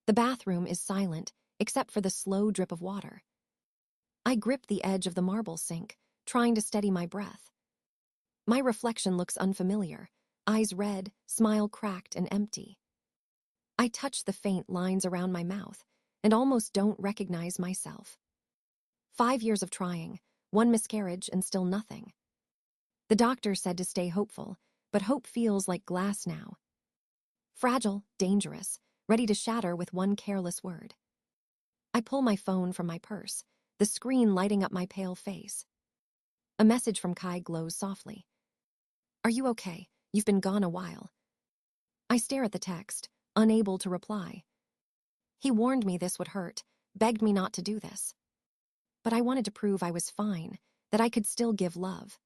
The bathroom is silent, except for the slow drip of water. I grip the edge of the marble sink, trying to steady my breath. My reflection looks unfamiliar, eyes red, smile cracked and empty. I touch the faint lines around my mouth and almost don't recognize myself. 5 years of trying, 1 miscarriage and still nothing. The doctor said to stay hopeful, but hope feels like glass now. Fragile, dangerous, ready to shatter with one careless word. I pull my phone from my purse, the screen lighting up my pale face. A message from Kai glows softly. "Are you okay? You've been gone a while." I stare at the text, unable to reply. He warned me this would hurt, begged me not to do this. But I wanted to prove I was fine, that I could still give love.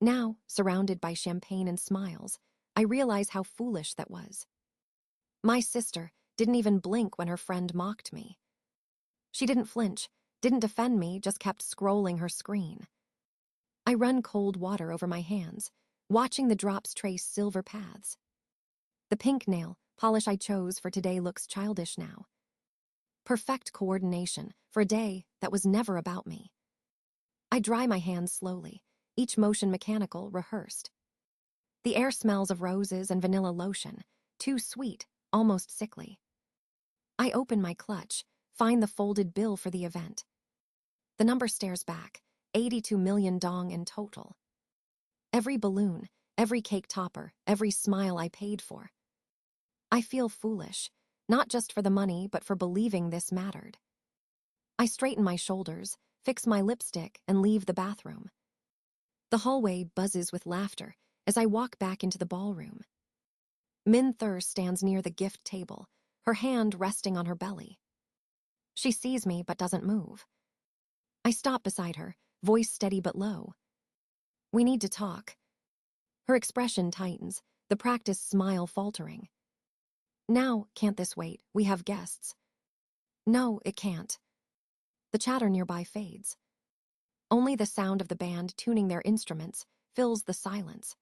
Now, surrounded by champagne and smiles, I realize how foolish that was. My sister didn't even blink when her friend mocked me. She didn't flinch, didn't defend me, just kept scrolling her screen. I run cold water over my hands, watching the drops trace silver paths. The pink nail polish I chose for today looks childish now. Perfect coordination for a day that was never about me. I dry my hands slowly, each motion mechanical, rehearsed. The air smells of roses and vanilla lotion, too sweet, almost sickly. I open my clutch, find the folded bill for the event. The number stares back, 82 million dong in total. Every balloon, every cake topper, every smile I paid for. I feel foolish, not just for the money, but for believing this mattered. I straighten my shoulders, fix my lipstick, and leave the bathroom. The hallway buzzes with laughter as I walk back into the ballroom. Min Thur stands near the gift table, her hand resting on her belly. She sees me but doesn't move. I stop beside her, voice steady but low. "We need to talk." Her expression tightens, the practiced smile faltering. "Now, can't this wait? We have guests." "No, it can't." The chatter nearby fades. Only the sound of the band tuning their instruments fills the silence.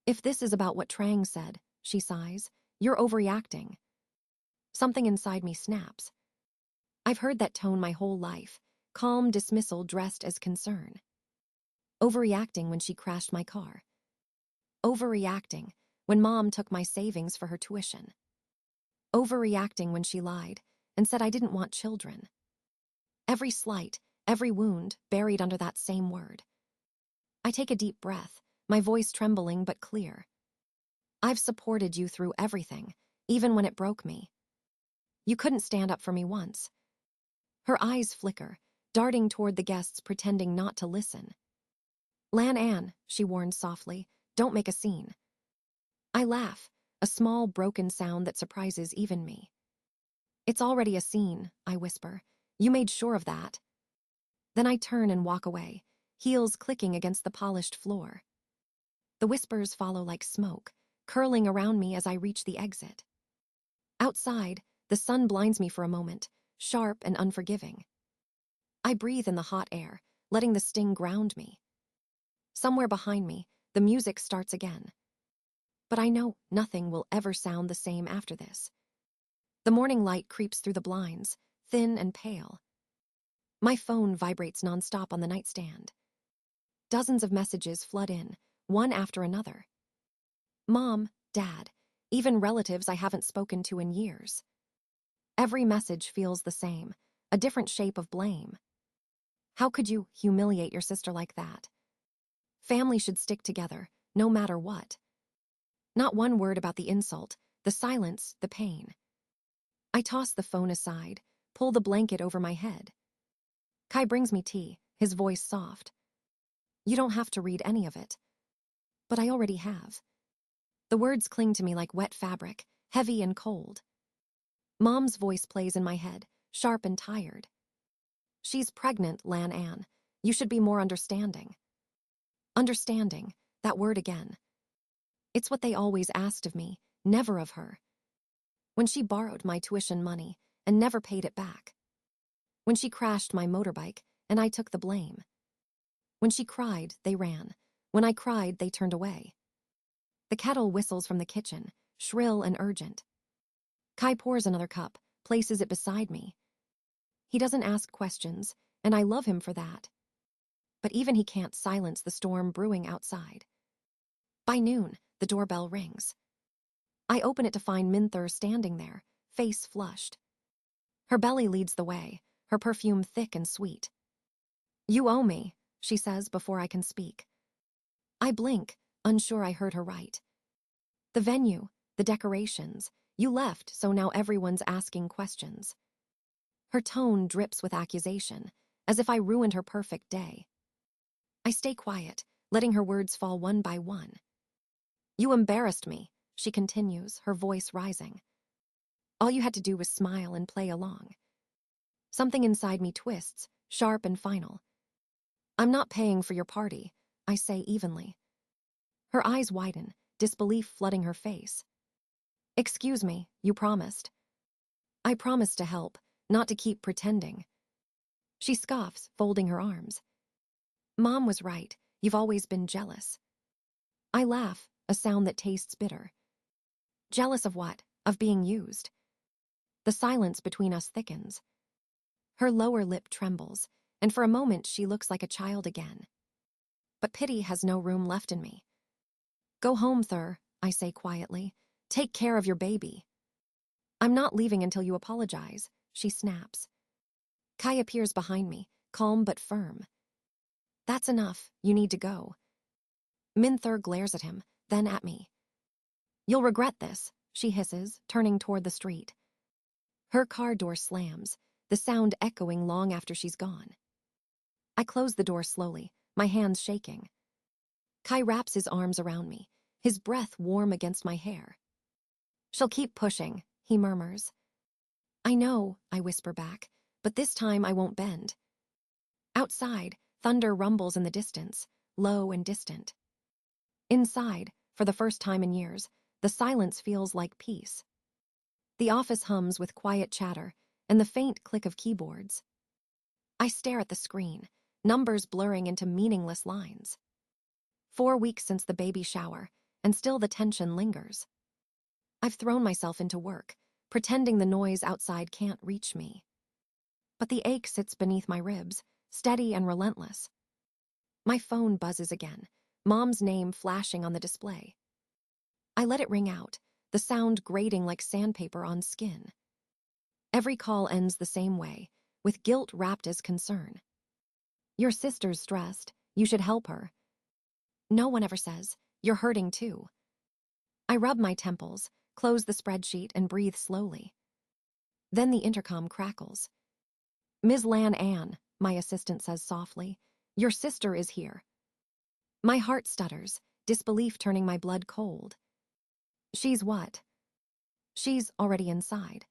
"If this is about what Trang said," she sighs, "you're overreacting." Something inside me snaps. I've heard that tone my whole life, calm dismissal dressed as concern. Overreacting when she crashed my car. Overreacting when Mom took my savings for her tuition. Overreacting when she lied and said I didn't want children. Every slight, every wound buried under that same word. I take a deep breath, my voice trembling but clear. "I've supported you through everything, even when it broke me. You couldn't stand up for me once." Her eyes flicker, darting toward the guests pretending not to listen. "Lan Anh," she warns softly, "don't make a scene." I laugh, a small broken sound that surprises even me. "It's already a scene," I whisper. "You made sure of that." Then I turn and walk away, heels clicking against the polished floor. The whispers follow like smoke, curling around me as I reach the exit. Outside, the sun blinds me for a moment, sharp and unforgiving. I breathe in the hot air, letting the sting ground me. Somewhere behind me, the music starts again. But I know nothing will ever sound the same after this. The morning light creeps through the blinds, thin and pale. My phone vibrates nonstop on the nightstand. Dozens of messages flood in, one after another. Mom, Dad, even relatives I haven't spoken to in years. Every message feels the same, a different shape of blame. "How could you humiliate your sister like that? Family should stick together, no matter what." Not one word about the insult, the silence, the pain. I toss the phone aside, pull the blanket over my head. Kai brings me tea, his voice soft. "You don't have to read any of it." But I already have. The words cling to me like wet fabric, heavy and cold. Mom's voice plays in my head, sharp and tired. "She's pregnant, Lan Anh. You should be more understanding." Understanding, that word again. It's what they always asked of me, never of her. When she borrowed my tuition money and never paid it back. When she crashed my motorbike and I took the blame. When she cried, they ran. When I cried, they turned away. The kettle whistles from the kitchen, shrill and urgent. Kai pours another cup, places it beside me. He doesn't ask questions, and I love him for that. But even he can't silence the storm brewing outside. By noon, the doorbell rings. I open it to find Minthur standing there, face flushed. Her belly leads the way, her perfume thick and sweet. "You owe me," she says before I can speak. I blink, unsure I heard her right. "The venue, the decorations. You left, so now everyone's asking questions." Her tone drips with accusation, as if I ruined her perfect day. I stay quiet, letting her words fall one by one. "You embarrassed me," she continues, her voice rising. "All you had to do was smile and play along." Something inside me twists, sharp and final. "I'm not paying for your party," I say evenly. Her eyes widen, disbelief flooding her face. "Excuse me, you promised." "I promised to help, not to keep pretending." She scoffs, folding her arms. "Mom was right, you've always been jealous." I laugh, a sound that tastes bitter. "Jealous of what? Of being used?" The silence between us thickens. Her lower lip trembles, and for a moment she looks like a child again. But pity has no room left in me. "Go home, Thur," I say quietly. "Take care of your baby." "I'm not leaving until you apologize," she snaps. Kai appears behind me, calm but firm. "That's enough, you need to go." Minthur glares at him, then at me. "You'll regret this," she hisses, turning toward the street. Her car door slams, the sound echoing long after she's gone. I close the door slowly, my hands shaking. Kai wraps his arms around me, his breath warm against my hair. "She'll keep pushing," he murmurs. "I know," I whisper back, "but this time I won't bend." Outside, thunder rumbles in the distance, low and distant. Inside, for the first time in years, the silence feels like peace. The office hums with quiet chatter and the faint click of keyboards. I stare at the screen, numbers blurring into meaningless lines. 4 weeks since the baby shower, and still the tension lingers. I've thrown myself into work, pretending the noise outside can't reach me. But the ache sits beneath my ribs, steady and relentless. My phone buzzes again, Mom's name flashing on the display. I let it ring out, the sound grating like sandpaper on skin. Every call ends the same way, with guilt wrapped as concern. "Your sister's stressed, you should help her." No one ever says, "You're hurting too." I rub my temples, close the spreadsheet, and breathe slowly. Then the intercom crackles. "Ms. Lan Anh," my assistant says softly, "your sister is here." My heart stutters, disbelief turning my blood cold. "She's what?" "She's already inside."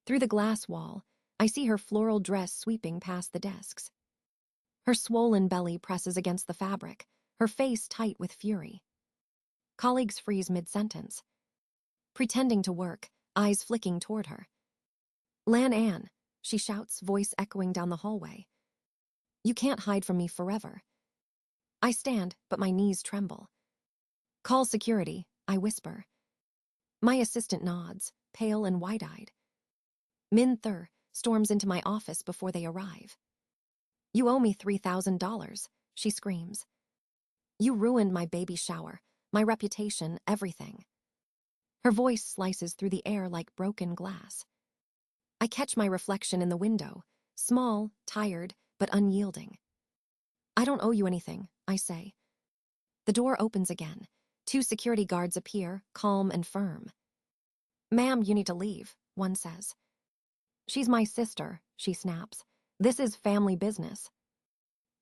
Through the glass wall, I see her floral dress sweeping past the desks. Her swollen belly presses against the fabric, her face tight with fury. Colleagues freeze mid-sentence. Pretending to work, eyes flicking toward her. "Lan Anh," she shouts, voice echoing down the hallway. "You can't hide from me forever." I stand, but my knees tremble. "Call security," I whisper. My assistant nods, pale and wide-eyed. Minthur storms into my office before they arrive. "You owe me $3,000, she screams. "You ruined my baby shower, my reputation, everything." Her voice slices through the air like broken glass. I catch my reflection in the window, small, tired, but unyielding. "I don't owe you anything," I say. The door opens again. 2 security guards appear, calm and firm. "Ma'am, you need to leave," one says. "She's my sister," she snaps. "This is family business."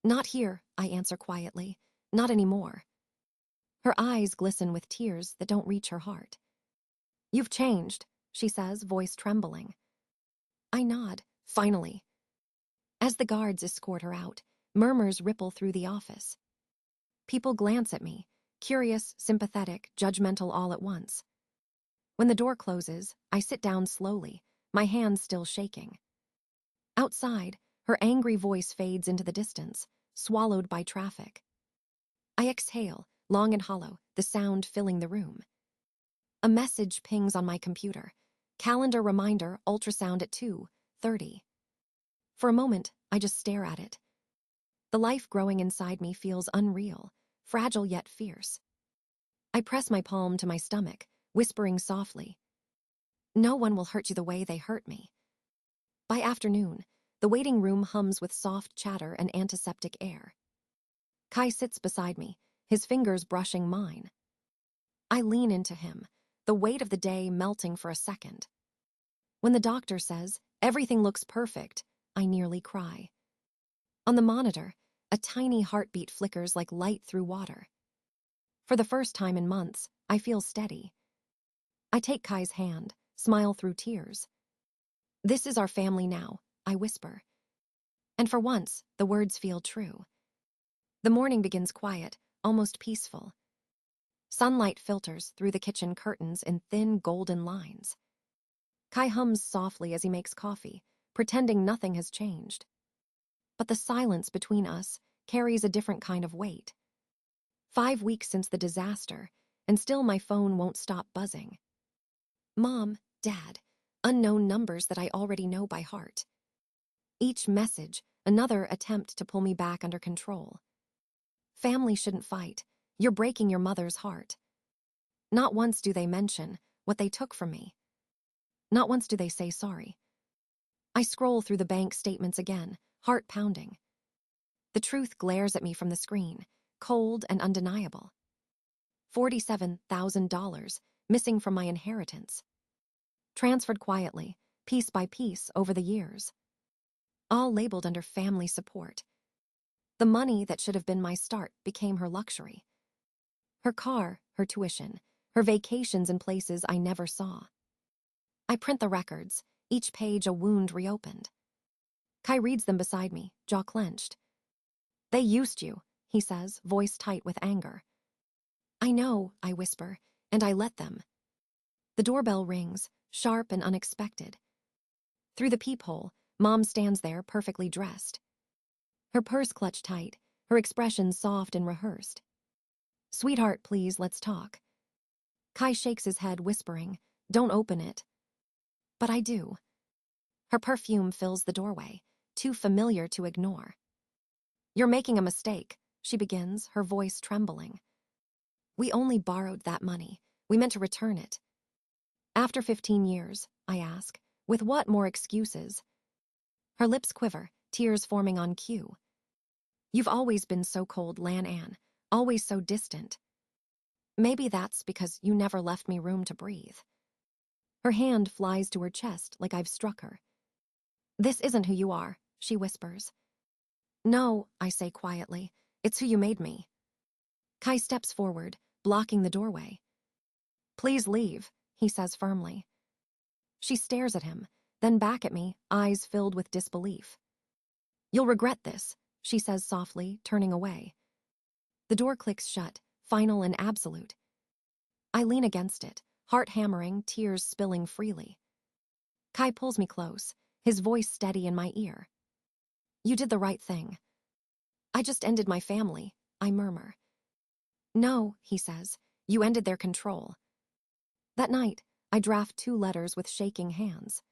"Not here," I answer quietly. "Not anymore." Her eyes glisten with tears that don't reach her heart. "You've changed," she says, voice trembling. I nod, finally. As the guards escort her out, murmurs ripple through the office. People glance at me, curious, sympathetic, judgmental all at once. When the door closes, I sit down slowly, my hands still shaking. Outside, her angry voice fades into the distance, swallowed by traffic. I exhale, long and hollow, the sound filling the room. A message pings on my computer. Calendar reminder, ultrasound at 2:30. For a moment, I just stare at it. The life growing inside me feels unreal, fragile yet fierce. I press my palm to my stomach, whispering softly, "No one will hurt you the way they hurt me." By afternoon, the waiting room hums with soft chatter and antiseptic air. Kai sits beside me, his fingers brushing mine. I lean into him, the weight of the day melting for a second. When the doctor says, "Everything looks perfect," I nearly cry. On the monitor, a tiny heartbeat flickers like light through water. For the first time in months, I feel steady. I take Kai's hand, smile through tears. "This is our family now," I whisper. And for once, the words feel true. The morning begins quiet, almost peaceful. Sunlight filters through the kitchen curtains in thin golden lines. Kai hums softly as he makes coffee, pretending nothing has changed. But the silence between us carries a different kind of weight. 5 weeks since the disaster, and still my phone won't stop buzzing. Mom, Dad, unknown numbers that I already know by heart. Each message, another attempt to pull me back under control. "Family shouldn't fight. You're breaking your mother's heart." Not once do they mention what they took from me. Not once do they say sorry. I scroll through the bank statements again, heart pounding. The truth glares at me from the screen, cold and undeniable. $47,000 missing from my inheritance. Transferred quietly, piece by piece over the years. All labeled under family support. The money that should have been my start became her luxury. Her car, her tuition, her vacations in places I never saw. I print the records, each page a wound reopened. Kai reads them beside me, jaw clenched. "They used you," he says, voice tight with anger. "I know," I whisper, "and I let them." The doorbell rings, sharp and unexpected. Through the peephole, Mom stands there, perfectly dressed. Her purse clutched tight, her expression soft and rehearsed. "Sweetheart, please, let's talk." Kai shakes his head, whispering, "Don't open it." But I do. Her perfume fills the doorway, too familiar to ignore. "You're making a mistake," she begins, her voice trembling. "We only borrowed that money. We meant to return it." "After 15 years, I ask, with what more excuses?" Her lips quiver, tears forming on cue. "You've always been so cold, Lan Anh, always so distant." "Maybe that's because you never left me room to breathe." Her hand flies to her chest like I've struck her. "This isn't who you are," she whispers. "No," I say quietly, "it's who you made me." Kai steps forward, blocking the doorway. "Please leave," he says firmly. She stares at him, then back at me, eyes filled with disbelief. "You'll regret this," she says softly, turning away. The door clicks shut, final and absolute. I lean against it, heart hammering, tears spilling freely. Kai pulls me close, his voice steady in my ear. "You did the right thing." "I just ended my family," I murmur. "No," he says, "you ended their control." That night, I draft 2 letters with shaking hands.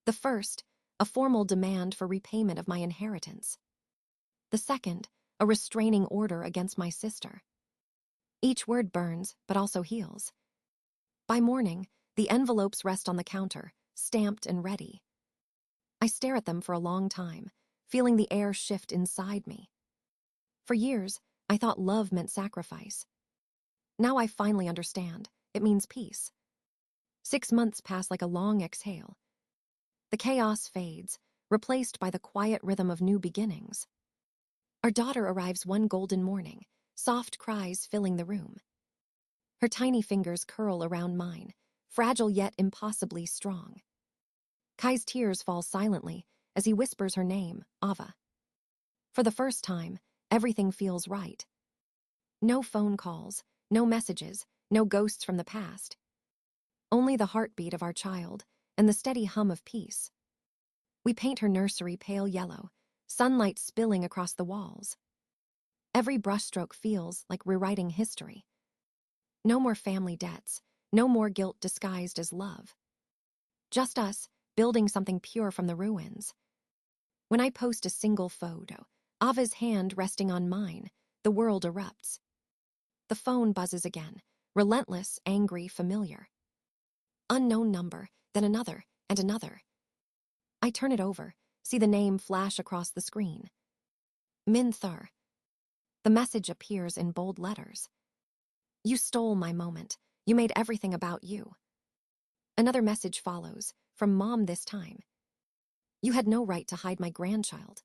The first, a formal demand for repayment of my inheritance. The second, a restraining order against my sister. Each word burns, but also heals. By morning, the envelopes rest on the counter, stamped and ready. I stare at them for a long time, feeling the air shift inside me. For years, I thought love meant sacrifice. Now I finally understand. It means peace. 6 months pass like a long exhale. The chaos fades, replaced by the quiet rhythm of new beginnings. Our daughter arrives one golden morning, soft cries filling the room. Her tiny fingers curl around mine, fragile yet impossibly strong. Kai's tears fall silently as he whispers her name, Ava. For the first time, everything feels right. No phone calls, no messages, no ghosts from the past. Only the heartbeat of our child and the steady hum of peace. We paint her nursery pale yellow, sunlight spilling across the walls. Every brushstroke feels like rewriting history. No more family debts, no more guilt disguised as love. Just us, building something pure from the ruins. When I post a single photo, Ava's hand resting on mine, the world erupts. The phone buzzes again, relentless, angry, familiar. Unknown number, then another, and another. I turn it over, see the name flash across the screen. Min Thur. The message appears in bold letters. You stole my moment. You made everything about you. Another message follows, from Mom this time. You had no right to hide my grandchild.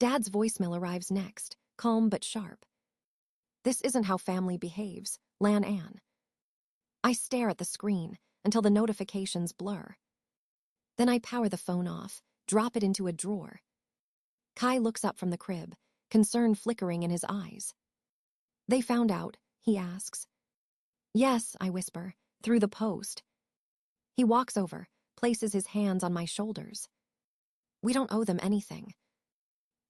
Dad's voicemail arrives next, calm but sharp. This isn't how family behaves, Lan Anh. I stare at the screen until the notifications blur. Then I power the phone off, drop it into a drawer. Kai looks up from the crib, concern flickering in his eyes. They found out, he asks. Yes, I whisper, through the post. He walks over, places his hands on my shoulders. We don't owe them anything.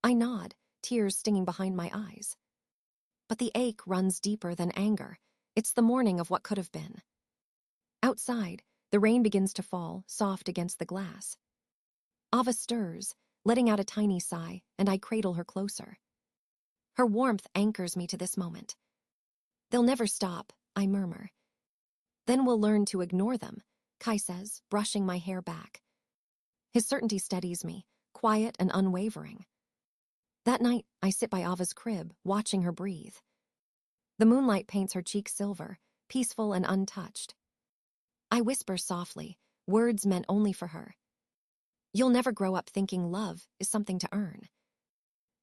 I nod, tears stinging behind my eyes. But the ache runs deeper than anger. It's the morning of what could have been. Outside, the rain begins to fall, soft against the glass. Ava stirs, letting out a tiny sigh, and I cradle her closer. Her warmth anchors me to this moment. They'll never stop, I murmur. Then we'll learn to ignore them, Kai says, brushing my hair back. His certainty steadies me, quiet and unwavering. That night, I sit by Ava's crib, watching her breathe. The moonlight paints her cheeks silver, peaceful and untouched. I whisper softly, words meant only for her. You'll never grow up thinking love is something to earn.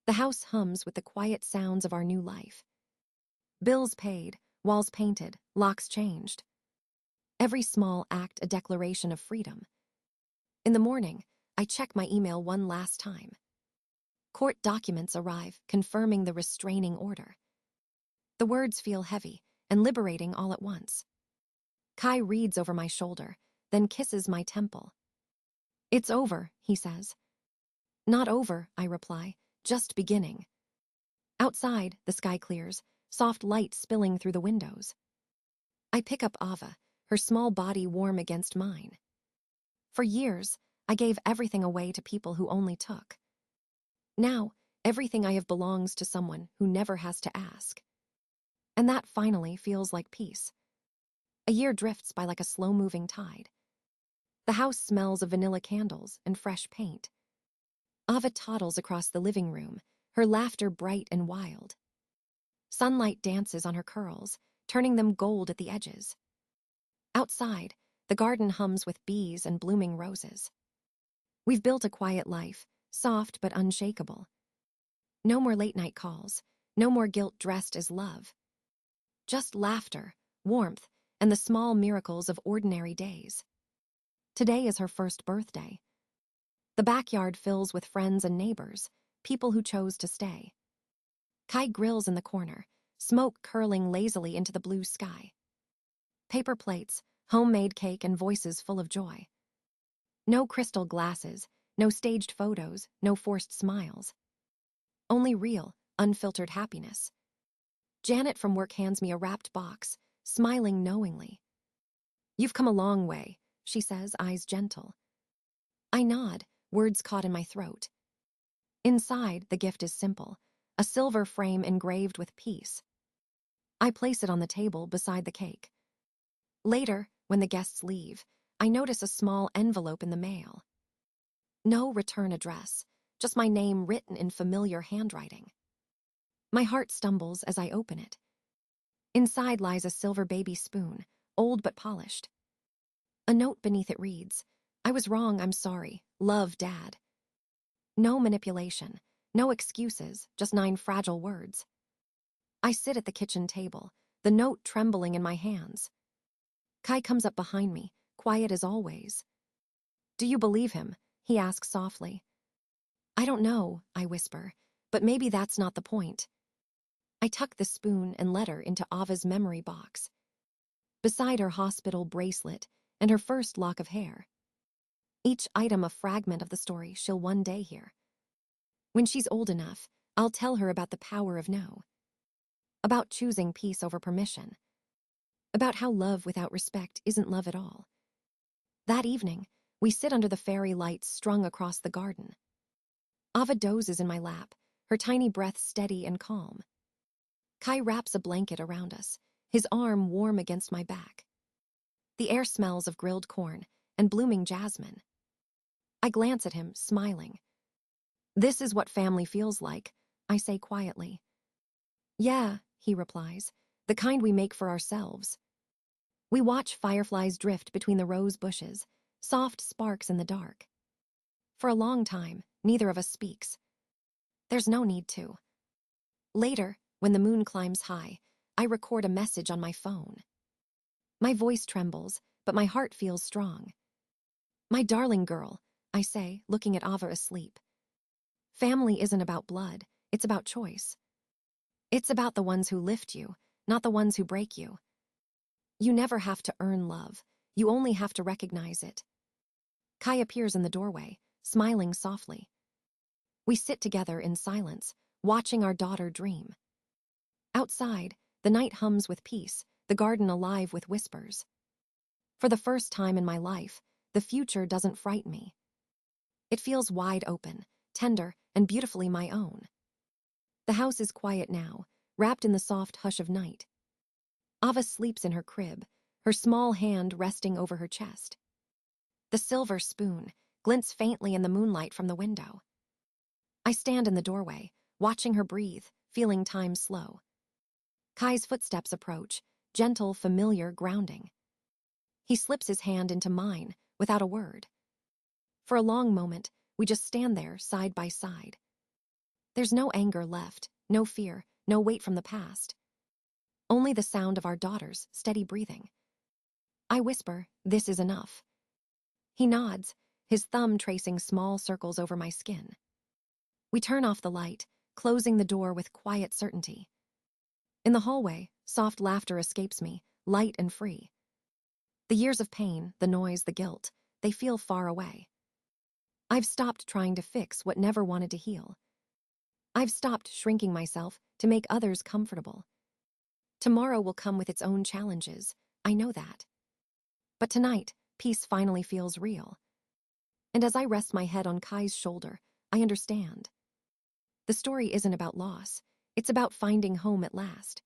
The house hums with the quiet sounds of our new life. Bills paid, walls painted, locks changed. Every small act a declaration of freedom. In the morning, I check my email one last time. Court documents arrive, confirming the restraining order. The words feel heavy and liberating all at once. Kai reads over my shoulder, then kisses my temple. It's over, he says. Not over, I reply, just beginning. Outside, the sky clears, soft light spilling through the windows. I pick up Ava, her small body warm against mine. For years, I gave everything away to people who only took. Now, everything I have belongs to someone who never has to ask. And that finally feels like peace. A year drifts by like a slow-moving tide. The house smells of vanilla candles and fresh paint. Ava toddles across the living room, her laughter bright and wild. Sunlight dances on her curls, turning them gold at the edges. Outside, the garden hums with bees and blooming roses. We've built a quiet life, soft but unshakable. No more late-night calls, no more guilt dressed as love. Just laughter, warmth, and the small miracles of ordinary days. Today is her first birthday. The backyard fills with friends and neighbors, people who chose to stay. Kai grills in the corner, smoke curling lazily into the blue sky. Paper plates, homemade cake, and voices full of joy. No crystal glasses, no staged photos, no forced smiles. Only real, unfiltered happiness. Janet from work hands me a wrapped box, smiling knowingly. You've come a long way, she says, eyes gentle. I nod, words caught in my throat. Inside, the gift is simple, a silver frame engraved with peace. I place it on the table beside the cake. Later, when the guests leave, I notice a small envelope in the mail. No return address, just my name written in familiar handwriting. My heart stumbles as I open it. Inside lies a silver baby spoon, old but polished. A note beneath it reads, I was wrong, I'm sorry, love, Dad. No manipulation, no excuses, just 9 fragile words. I sit at the kitchen table, the note trembling in my hands. Kai comes up behind me, quiet as always. Do you believe him? He asks softly. I don't know, I whisper, but maybe that's not the point. I tuck the spoon and letter into Ava's memory box. Beside her hospital bracelet and her first lock of hair. Each item a fragment of the story she'll one day hear. When she's old enough, I'll tell her about the power of no. About choosing peace over permission. About how love without respect isn't love at all. That evening, we sit under the fairy lights strung across the garden. Ava dozes in my lap, her tiny breath steady and calm. Kai wraps a blanket around us, his arm warm against my back. The air smells of grilled corn and blooming jasmine. I glance at him, smiling. "This is what family feels like," I say quietly. "Yeah," he replies, "the kind we make for ourselves." We watch fireflies drift between the rose bushes, soft sparks in the dark. For a long time, neither of us speaks. There's no need to. Later, when the moon climbs high, I record a message on my phone. My voice trembles, but my heart feels strong. "My darling girl," I say, looking at Ava asleep. "Family isn't about blood, it's about choice. It's about the ones who lift you, not the ones who break you. You never have to earn love, you only have to recognize it." Kai appears in the doorway, smiling softly. We sit together in silence, watching our daughter dream. Outside, the night hums with peace, the garden alive with whispers. For the first time in my life, the future doesn't frighten me. It feels wide open, tender, and beautifully my own. The house is quiet now, wrapped in the soft hush of night. Ava sleeps in her crib, her small hand resting over her chest. The silver spoon glints faintly in the moonlight from the window. I stand in the doorway, watching her breathe, feeling time slow. Kai's footsteps approach, gentle, familiar, grounding. He slips his hand into mine, without a word. For a long moment, we just stand there, side by side. There's no anger left, no fear, no weight from the past. Only the sound of our daughter's steady breathing. I whisper, "This is enough." He nods, his thumb tracing small circles over my skin. We turn off the light, closing the door with quiet certainty. In the hallway, soft laughter escapes me, light and free. The years of pain, the noise, the guilt, they feel far away. I've stopped trying to fix what never wanted to heal. I've stopped shrinking myself to make others comfortable. Tomorrow will come with its own challenges, I know that. But tonight, peace finally feels real. And as I rest my head on Kai's shoulder, I understand. The story isn't about loss, it's about finding home at last.